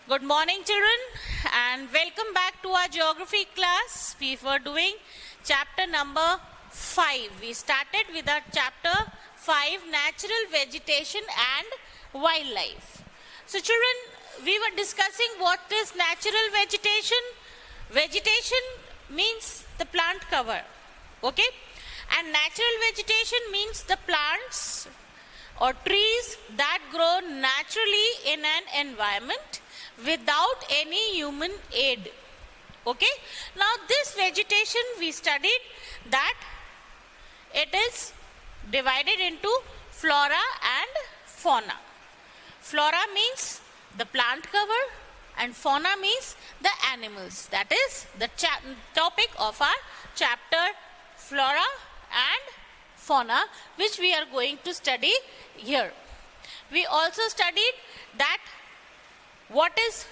Good morning, children, and welcome back to our geography class. We were doing chapter number 5. We started with our chapter 5, Natural Vegetation and Wildlife. So, children, we were discussing what is natural vegetation. Vegetation means the plant cover, okay? And natural vegetation means the plants or trees that grow naturally in an environment without any human aid. Okay? Now this vegetation we studied that it is divided into flora and fauna. Flora means the plant cover and fauna means the animals. That is the topic of our chapter flora and fauna, which we are going to study here. We also studied that what is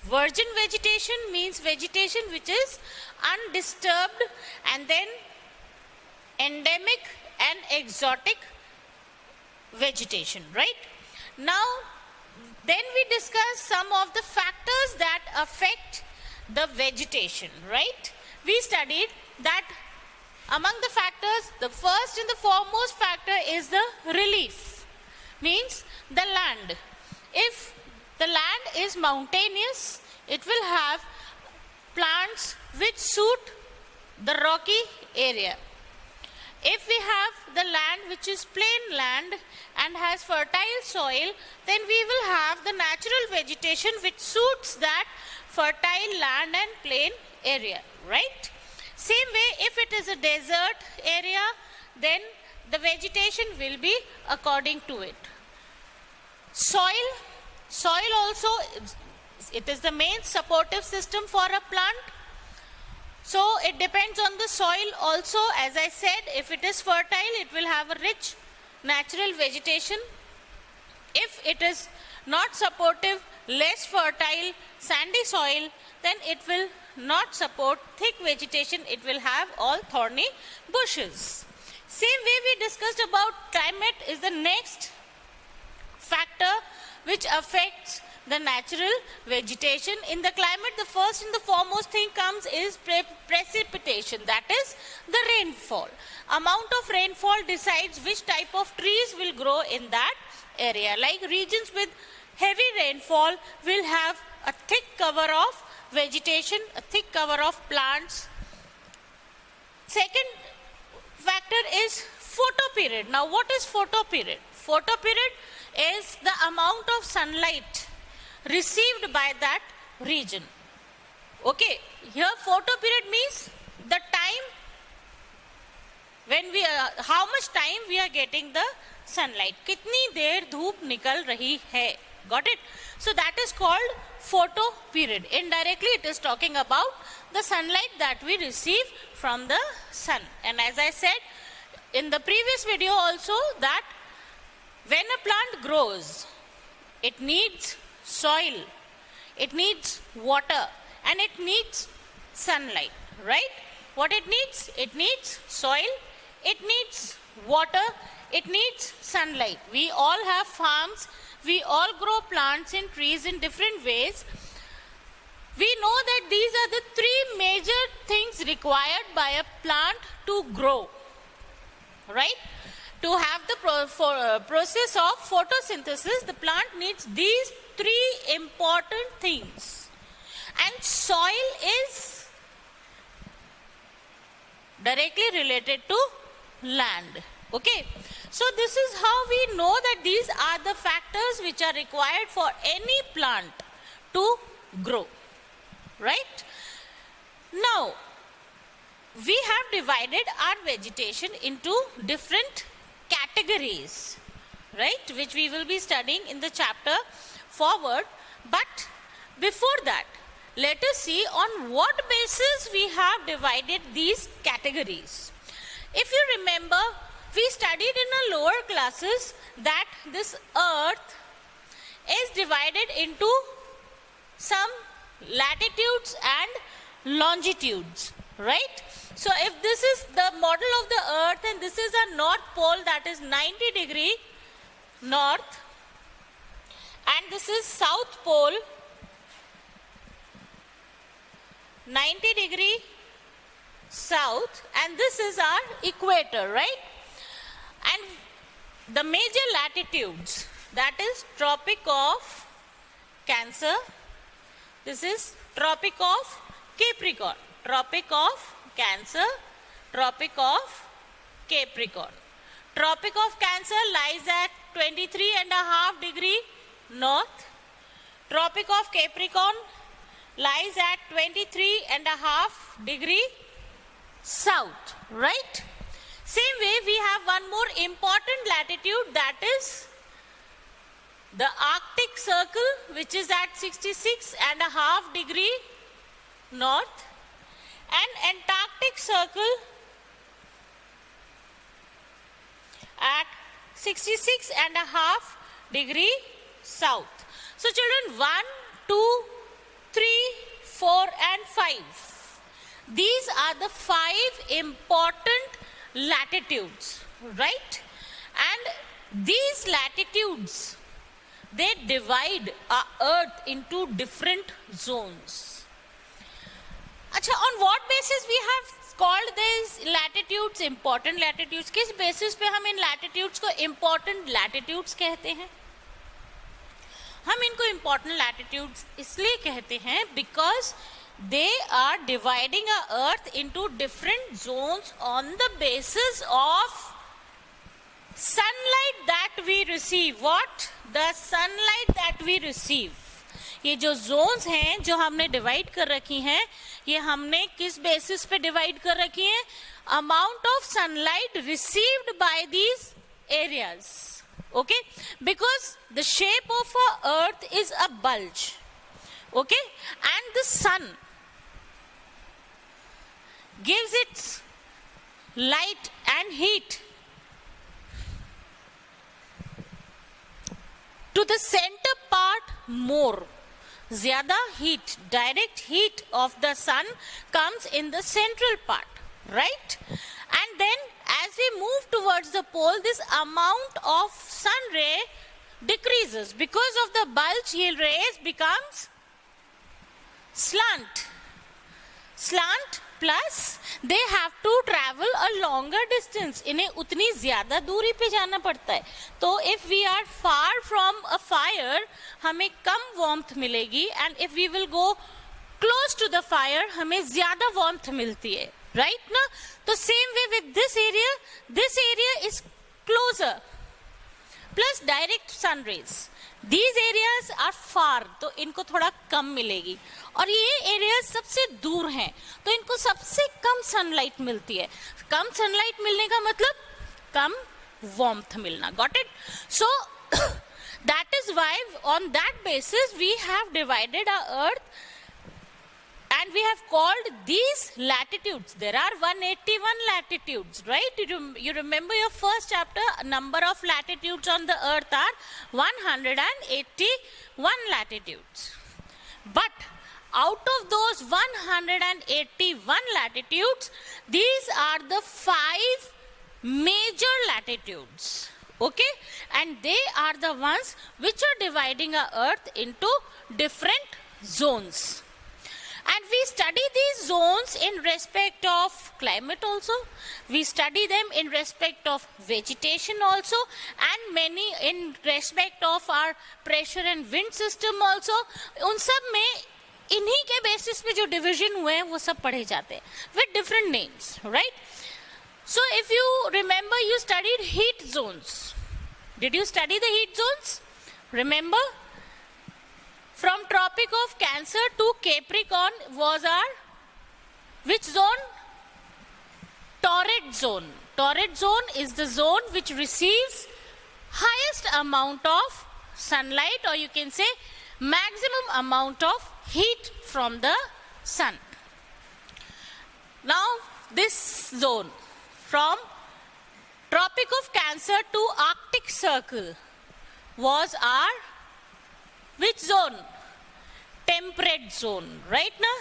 virgin vegetation means vegetation which is undisturbed, and then endemic and exotic vegetation, right? Now, then we discuss some of the factors that affect the vegetation, right? We studied that among the factors, the first and the foremost factor is the relief, means the land. If the land is mountainous, it will have plants which suit the rocky area. If we have the land which is plain land and has fertile soil, then we will have the natural vegetation which suits that fertile land and plain area, right? Same way, if it is a desert area, then the vegetation will be according to it. Soil also, it is the main supportive system for a plant. So it depends on the soil also. As I said, if it is fertile, it will have a rich natural vegetation. If it is not supportive, less fertile, sandy soil, then it will not support thick vegetation. It will have all thorny bushes. Same way we discussed about climate is the next factor which affects the natural vegetation. In the climate, the first and the foremost thing comes is precipitation, that is the rainfall. Amount of rainfall decides which type of trees will grow in that area. Like regions with heavy rainfall will have a thick cover of vegetation, a thick cover of plants. Second factor is photoperiod. Now what is photoperiod? Photoperiod is the amount of sunlight received by that region. Okay, here photoperiod means the time when how much time we are getting the sunlight. Kitni der dhoop nikal rahi hai. Got it? So that is called photoperiod. Indirectly it is talking about the sunlight that we receive from the sun. And as I said in the previous video also, that when a plant grows, it needs soil, it needs water, and it needs sunlight, right? What it needs? It needs soil, it needs water, it needs sunlight. We all have farms, we all grow plants and trees in different ways. We know that these are the three major things required by a plant to grow, right? To have the process of photosynthesis, the plant needs these three important things. And soil is directly related to land. Okay. So this is how we know that these are the factors which are required for any plant to grow. Right? Now, we have divided our vegetation into different categories, right, which we will be studying in the chapter forward. But before that, let us see on what basis we have divided these categories. If you remember, we studied in our lower classes that this earth is divided into some latitudes and longitudes, right? So if this is the model of the earth and this is a north pole, that is 90° north, and this is south pole 90 degree south, and this is our equator, right? And the major latitudes, that is Tropic of Cancer, this is Tropic of Capricorn, Tropic of Cancer, Tropic of Capricorn. Tropic of Cancer lies at 23.5 degree north. Tropic of Capricorn lies at 23.5 degree south, right? Same way, we have one more important latitude, that is the Arctic Circle, which is at 66.5 degree north, and Antarctic Circle at 66.5 degree south. So children, 1, 2, 3, 4 and 5. These are the 5 important latitudes, right? And these latitudes, they divide our earth into different zones. Acha, on what basis we have called these latitudes important latitudes? किस basis पे हम इन latitudes को important latitudes कहते हैं? हम इनको important latitudes इसलिए कहते हैं because they are dividing our earth into different zones on the basis of sunlight that we receive. What? The sunlight that we receive. ये जो zones हैं जो हमने divide कर रखी हैं, ये हमने किस basis पे divide कर रखी हैं? Amount of sunlight received by these areas. Okay? Because the shape of our earth is a bulge. Okay? And the sun gives its light and heat to the center part more. Zyada heat, direct heat of the sun comes in the central part, right? And then as we move towards the pole, this amount of sun ray decreases because of the bulge. Rays becomes slant. Slant plus they have to travel a longer distance. इन्हें उतनी ज़्यादा दूरी पे जाना पड़ता है. तो if we are far from a fire, हमें कम warmth मिलेगी, and if we will go close to the fire, हमें ज़्यादा warmth मिलती है, right ना? तो same way with this area is closer, plus direct sun rays. These areas are far, तो इनको थोड़ा कम मिलेगी, और ये areas सबसे दूर हैं, तो इनको सबसे कम sunlight मिलती है. कम sunlight मिलने का मतलब कम warmth मिलना. Got it? So that is why on that basis we have divided our earth, and we have called these latitudes. There are 181 latitudes, right? You remember your first chapter, number of latitudes on the earth are 181 latitudes. But out of those 181 latitudes, these are the 5 major latitudes. Okay? And they are the ones which are dividing our earth into different zones. And we study these zones in respect of climate also. We study them in respect of vegetation also, and many in respect of our pressure and wind system also. उन सब में इन्हीं के basis पे जो division हुए हैं वो सब पढ़े जाते हैं with different names, right? So if you remember, you studied heat zones. Did you study the heat zones? Remember? From Tropic of Cancer to Capricorn was our which zone? Torrid zone. Torrid zone is the zone which receives highest amount of sunlight, or you can say maximum amount of heat from the sun. Now this zone from Tropic of Cancer to Arctic Circle was our which zone? Temperate zone, right now?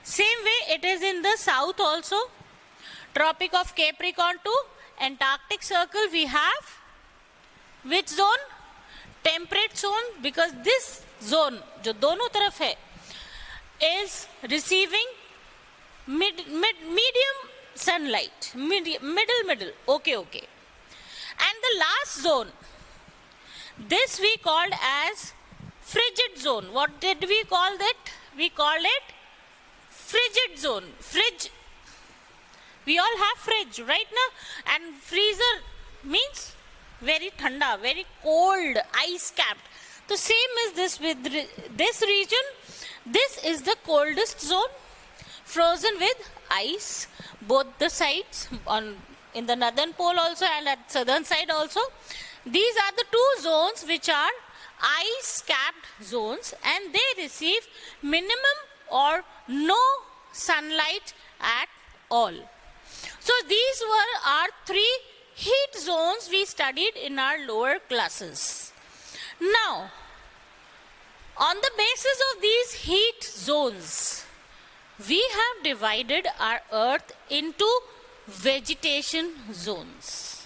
Same way it is in the south also. Tropic of Capricorn to Antarctic Circle we have which zone? Temperate zone, because this zone जो दोनों तरफ है is receiving medium sunlight, middle, okay. And the last zone, this we called as frigid zone. What did we call that? We called it frigid zone. Fridge, we all have fridge, right now? And freezer means very thanda, very cold, ice capped. So same is this with this region. This is the coldest zone, frozen with ice, both the sides, in the northern pole also and at southern side also. These are the two zones which are ice capped zones, and they receive minimum or no sunlight at all. So these were our three heat zones we studied in our lower classes. Now, on the basis of these heat zones, we have divided our earth into vegetation zones.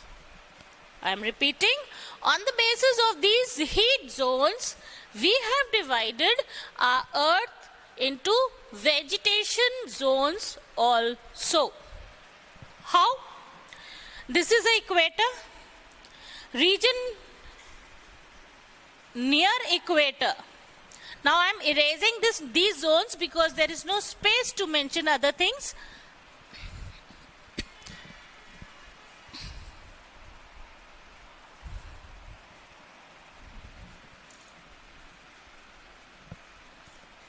I am repeating, on the basis of these heat zones, we have divided our earth into vegetation zones also. How? This is the equator. Region near equator. Now I am erasing these zones because there is no space to mention other things.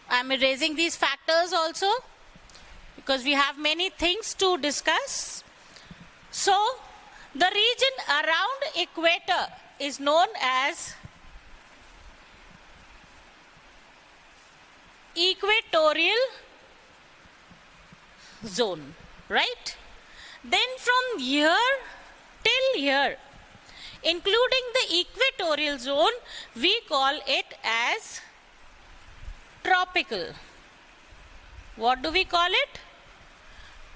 I am erasing these factors also because we have many things to discuss. So, the region around equator is known as equatorial zone, right? Then from here till here, including the equatorial zone, we call it as tropical. What do we call it?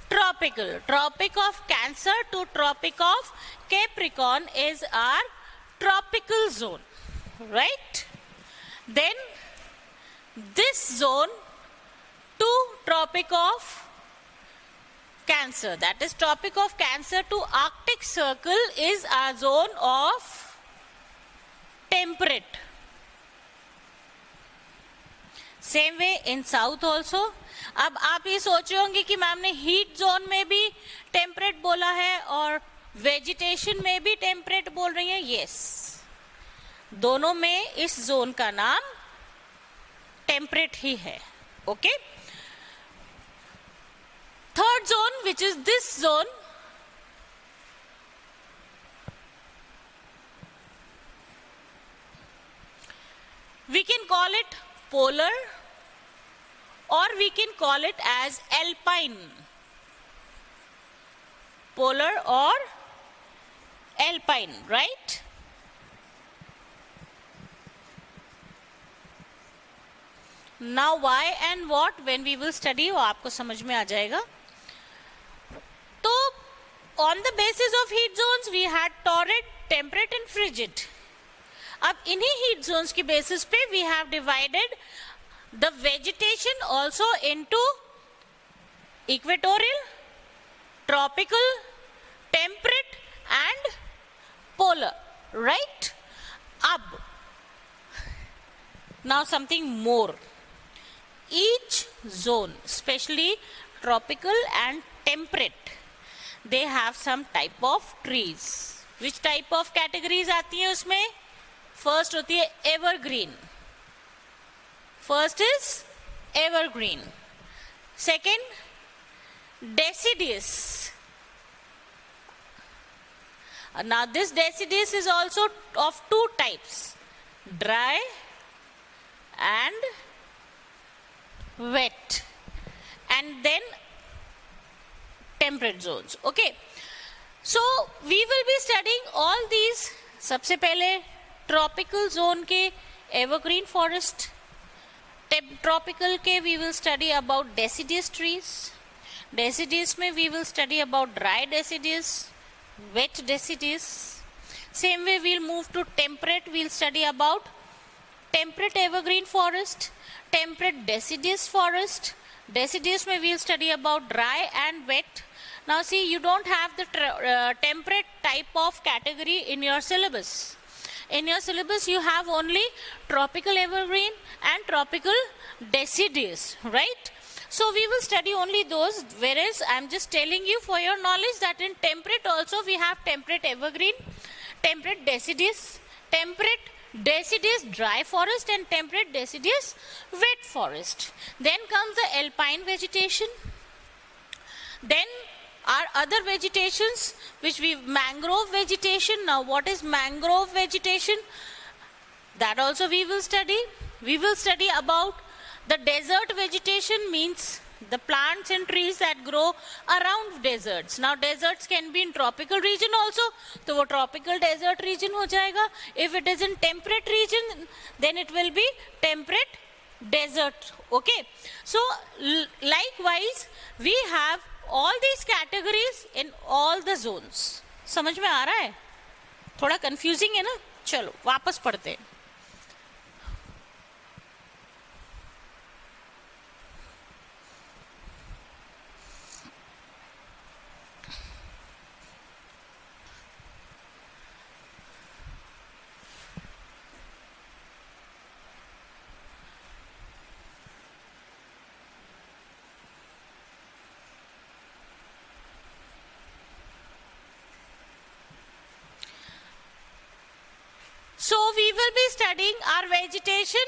Tropical. Tropic of Cancer to Tropic of Capricorn is our tropical zone, right? Then this zone to Tropic of Cancer, that is Tropic of Cancer to Arctic Circle, is our zone of temperate. Same way in south also. अब आप ये सोच रहे होंगे कि ma'am ने heat zone में भी टेम्परेट बोला है और वेजिटेशन में भी टेम्परेट बोल रही है. यस, दोनों में इस जोन का नाम टेम्परेट ही है. Okay, third zone which is this zone, we can call it polar or we can call it as alpine. Polar or alpine, right? Now why and what when we will study वो आपको समझ में आ जाएगा. तो on the basis of heat zones we had torrid, temperate and frigid. अब इन्हीं heat zones की basis पे we have divided the vegetation also into equatorial, tropical, temperate and polar, right. अब now something more. Each zone, specially tropical and temperate, they have some type of trees. Which type of categories आती है उसमें? First होती है evergreen. First is evergreen. Second deciduous. Now this deciduous is also of two types, dry and wet, and then temperate zones. Okay, so we will be studying all these. सबसे पहले tropical zone के evergreen forest. Tropical के we will study about deciduous trees. Deciduous में we will study about dry deciduous, wet deciduous. Same way we'll move to temperate. We'll study about temperate evergreen forest, temperate deciduous forest, Deciduous mein we'll study about dry and wet. Now see, you don't have the temperate type of category in your syllabus. In your syllabus, you have only tropical evergreen and tropical deciduous, right? So we will study only those, whereas I'm just telling you for your knowledge that in temperate also we have temperate evergreen, temperate deciduous dry forest, and temperate deciduous wet forest. Then comes the alpine vegetation. Then our other vegetations, which we mangrove vegetation. Now what is mangrove vegetation? That also we will study. We will study about the desert vegetation, means the plants and trees that grow around deserts. Now deserts can be in tropical region also, so वो tropical desert region हो जाएगा. If it is in temperate region, then it will be temperate desert. Okay. So likewise, we have all these categories in all the zones. समझ में आ रहा है? थोड़ा confusing है ना? चलो वापस पढ़ते हैं. So we will be studying our vegetation.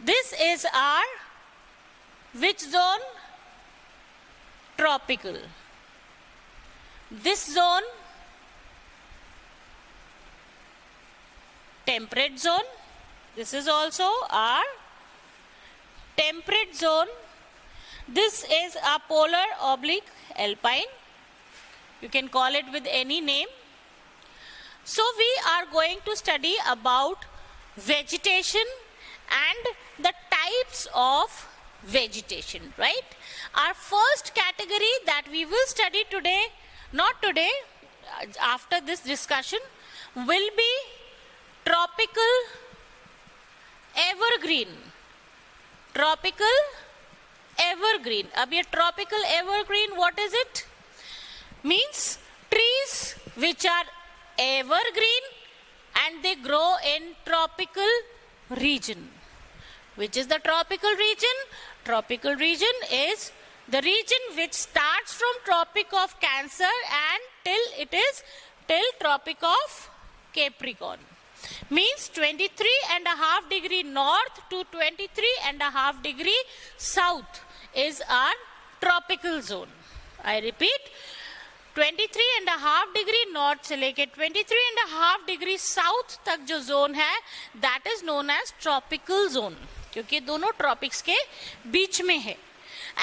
This is our which zone? Tropical. This zone, temperate zone. This is also our temperate zone. This is a polar oblique alpine. You can call it with any name. So we are going to study about vegetation and the types of vegetation, right? Our first category that we will study today, not today, after this discussion, will be tropical evergreen. Tropical evergreen. Ab ye tropical evergreen, what is it? Means trees which are evergreen and they grow in tropical region. Which is the tropical region? Tropical region is the region which starts from Tropic of Cancer and till Tropic of Capricorn. Means 23.5 degree north to 23.5 degree south is our tropical zone. I repeat, 23.5 degree north से लेके 23.5 degree south तक जो zone है, that is known as tropical zone, क्योंकि दोनों tropics के बीच में है,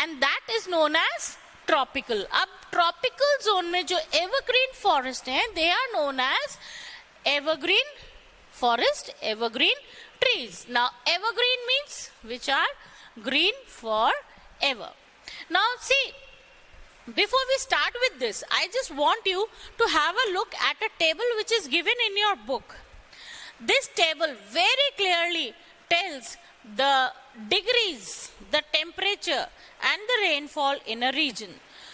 and that is known as tropical. अब tropical zone में जो evergreen forest हैं, they are known as evergreen forest, evergreen trees. Now evergreen means which are green forever. Now see, before we start with this, I just want you to have a look at a table which is given in your book. This table very clearly tells the degrees, the temperature and the rainfall in a region.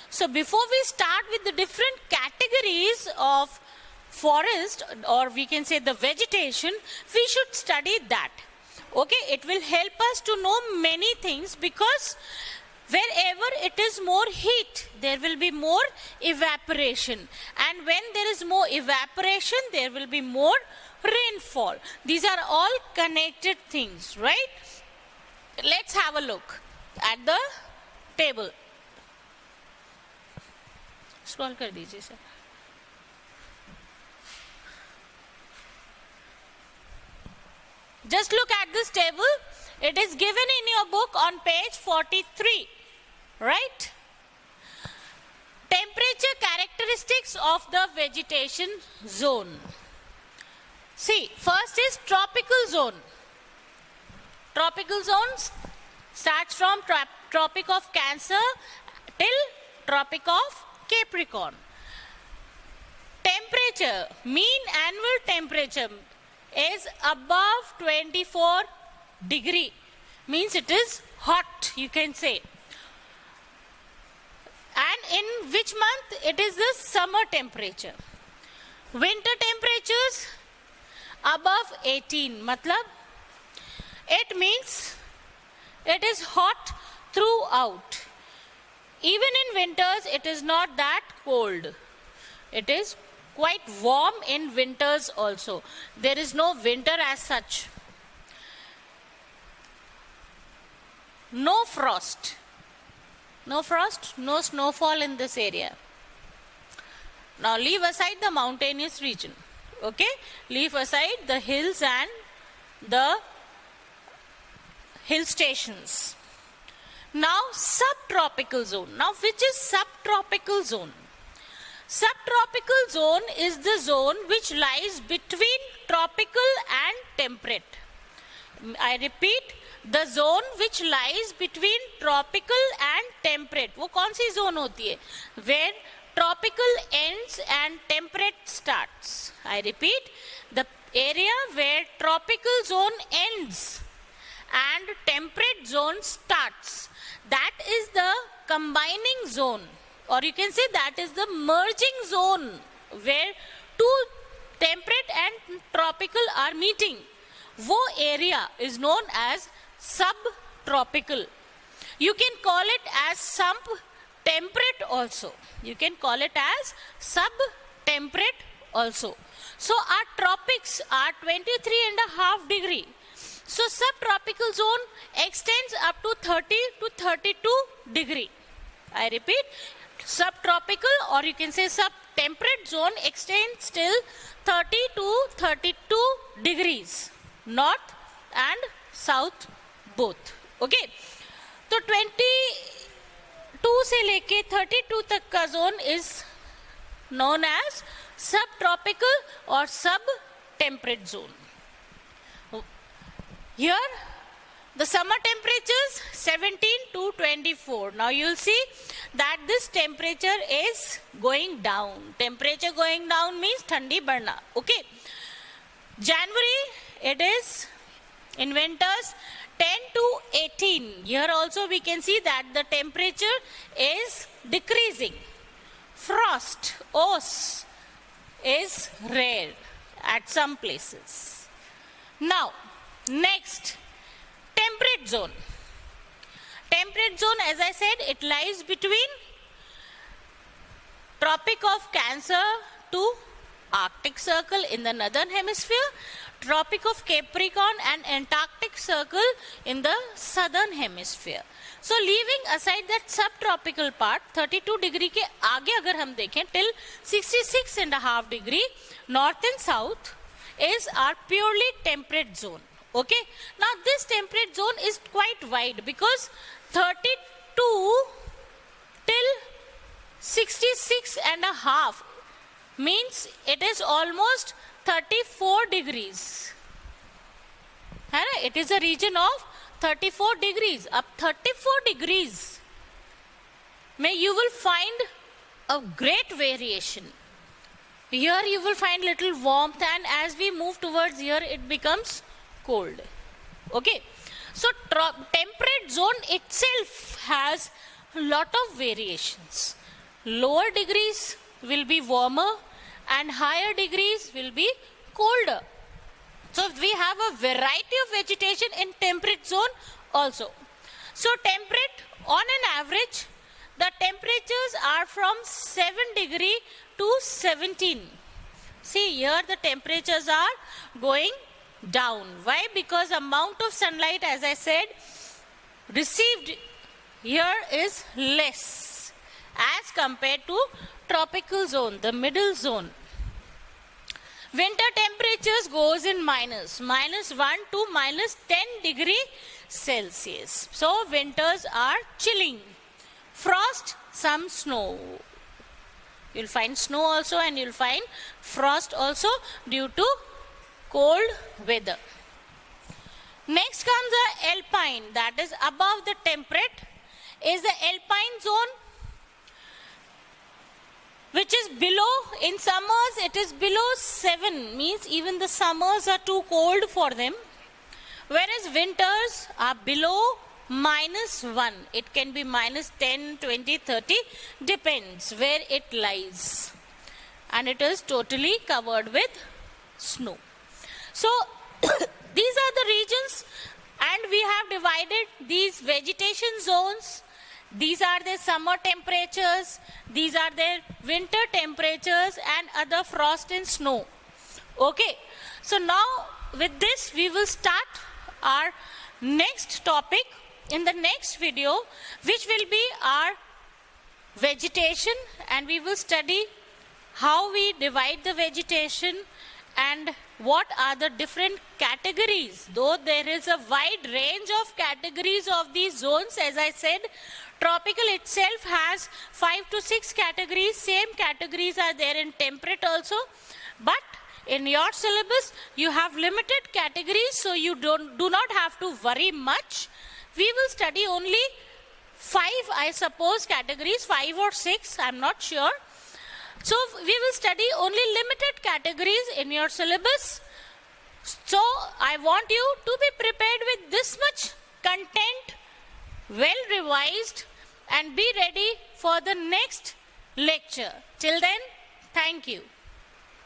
So before we start with the different categories of forest, or we can say the vegetation, we should study that. Okay, it will help us to know many things, because wherever it is more heat, there will be more evaporation. And when there is more evaporation, there will be more rainfall. These are all connected things, right? Let's have a look at the table. Scroll kar dijiye sir. Just look at this table. It is given in your book on page 43. Right? Temperature characteristics of the vegetation zone. See, first is tropical zone. Tropical zones starts from Tropic of Cancer till Tropic of Capricorn. Temperature, mean annual temperature is above 24 degree. means it is hot, you can say. And in which month? It is the summer temperature. Winter temperatures above 18, matlab it means it is hot throughout. Even in winters, it is not that cold. It is quite warm in winters also. There is no winter as such. No frost. No frost, no snowfall in this area. Now leave aside the mountainous region. Okay? Leave aside the hills and the hill stations. Now subtropical zone. Now which is subtropical zone? Subtropical zone is the zone which lies between tropical and temperate. I repeat, the zone which lies between tropical and temperate. वो कौन सी zone होती है? Where tropical ends and temperate starts. I repeat, the area where tropical zone ends and temperate zone starts. That is the combining zone, or you can say that is the merging zone where two temperate and tropical are meeting. वो area is known as subtropical. You can call it as subtemperate also. You can call it as subtemperate also. So our tropics are 23.5 degrees. So subtropical zone extends up to 30 to 32 degrees. I repeat, subtropical or you can say subtemperate zone extends till 30 to 32 degrees. North and south both. Okay. तो 22 से लेके 32 तक का zone is known as subtropical or subtemperate zone. Here the summer temperatures 17 to 24. Now you will see that this temperature is going down. Temperature going down means thandi badna. Okay. January it is in winters 10 to 18. Here also we can see that the temperature is decreasing. Frost, oss is rare at some places. Now, next, temperate zone. Temperate zone, as I said, it lies between Tropic of Cancer to Arctic Circle in the northern hemisphere, Tropic of Capricorn and Antarctic Circle in the southern hemisphere. So leaving aside that subtropical part, 32 degree के आगे अगर हम देखें till 66.5 degree, north and south is our purely temperate zone. Okay. Now this temperate zone is quite wide because 32 till 66.5 means it is almost 34 degrees. It is a region of 34 degrees. Up 34 degrees, you will find a great variation. Here you will find little warmth, and as we move towards here, it becomes cold. Okay. So temperate zone itself has a lot of variations. Lower degrees will be warmer and higher degrees will be colder. So we have a variety of vegetation in temperate zone also. So temperate, on an average, the temperatures are from 7 degree to 17. See here the temperatures are going down. Why? Because amount of sunlight, as I said, received here is less as compared to tropical zone, the middle zone. Winter temperatures goes in minus 1 to minus 10 degree Celsius. So winters are chilling. Frost, some snow. You'll find snow also and you'll find frost also due to cold weather. Next comes the alpine, that is above the temperate, is the alpine zone, which is below. In summers it is below 7, means even the summers are too cold for them. whereas winters are below -1. It can be -10, 20, 30, depends where it lies. And it is totally covered with snow. So these are the regions, and we have divided these vegetation zones. These are their summer temperatures, these are their winter temperatures, and other frost and snow. Okay, so now with this we will start our next topic in the next video, which will be our vegetation, and we will study how we divide the vegetation and what are the different categories. Though there is a wide range of categories of these zones, as I said, tropical itself has 5 to 6 categories. Same categories are there in temperate also, but in your syllabus you have limited categories, so you do not have to worry much. We will study only 5, I suppose, categories, 5 or 6, I'm not sure. So we will study only limited categories in your syllabus. So I want you to be prepared with this much content, well revised, and be ready for the next lecture. Till then, thank you.